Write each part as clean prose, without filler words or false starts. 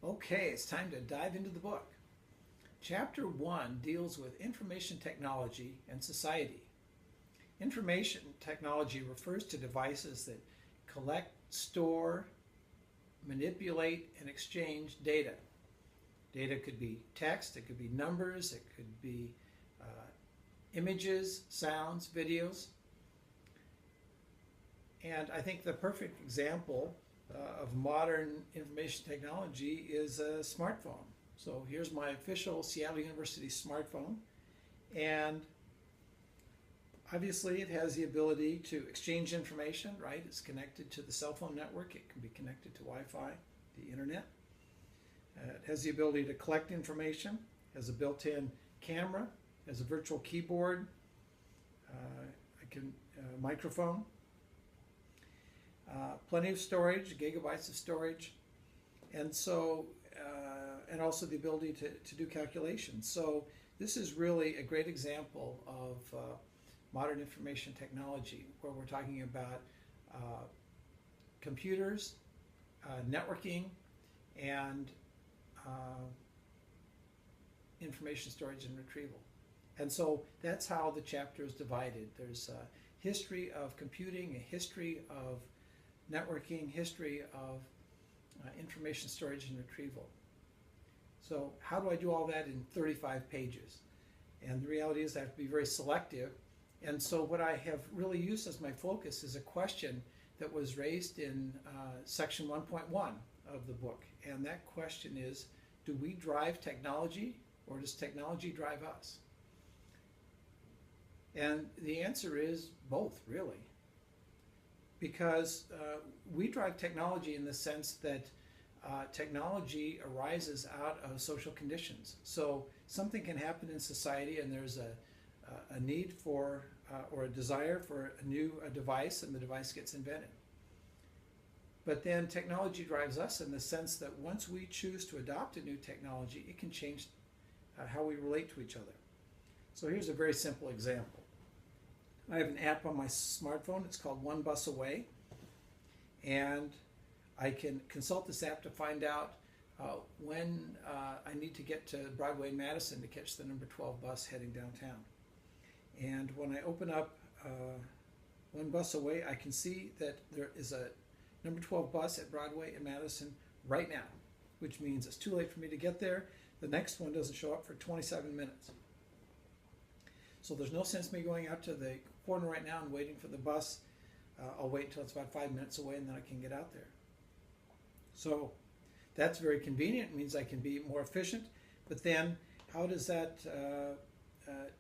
Okay, it's time to dive into the book. Chapter 1 deals with information technology and society. Information technology refers to devices that collect, store, manipulate, and exchange data. Data could be text, it could be numbers, it could be images, sounds, videos. And I think the perfect example of modern information technology is a smartphone. So here's my official Seattle University smartphone, and obviously it has the ability to exchange information, right? It's connected to the cell phone network, it can be connected to Wi-Fi, the internet. It has the ability to collect information, has a built-in camera, has a virtual keyboard, microphone, plenty of storage, gigabytes of storage, and so and also the ability to do calculations. So this is really a great example of modern information technology, where we're talking about computers, networking, and information storage and retrieval. And so that's how the chapter is divided. There's a history of computing, a history of networking, history of information storage and retrieval. So how do I do all that in 35 pages? And the reality is I have to be very selective. And so what I have really used as my focus is a question that was raised in section 1.1 of the book. And that question is, do we drive technology, or does technology drive us? And the answer is both, really. Because we drive technology in the sense that technology arises out of social conditions. So something can happen in society, and there's a need for or a desire for a new device, and the device gets invented. But then technology drives us in the sense that once we choose to adopt a new technology, it can change how we relate to each other. So here's a very simple example. I have an app on my smartphone. It's called One Bus Away, and I can consult this app to find out when I need to get to Broadway and Madison to catch the number 12 bus heading downtown. And when I open up One Bus Away, I can see that there is a number 12 bus at Broadway and Madison right now, which means it's too late for me to get there. The next one doesn't show up for 27 minutes. So there's no sense me going out to the corner right now and waiting for the bus. I'll wait until it's about 5 minutes away, and then I can get out there. So that's very convenient. It means I can be more efficient. But then how does that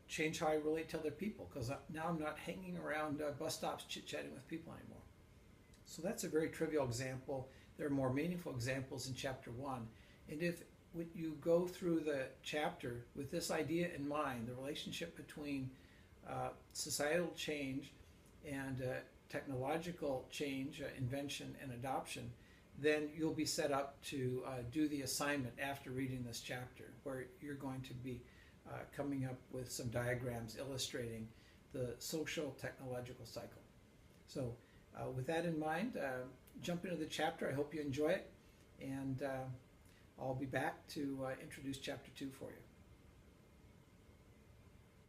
change how I relate to other people? Because now I'm not hanging around bus stops chit-chatting with people anymore. So that's a very trivial example. There are more meaningful examples in chapter 1. And if when you go through the chapter with this idea in mind, the relationship between societal change and technological change, invention and adoption, then you'll be set up to do the assignment after reading this chapter, where you're going to be coming up with some diagrams illustrating the social technological cycle. So with that in mind, jump into the chapter. I hope you enjoy it, and I'll be back to introduce chapter 2 for you.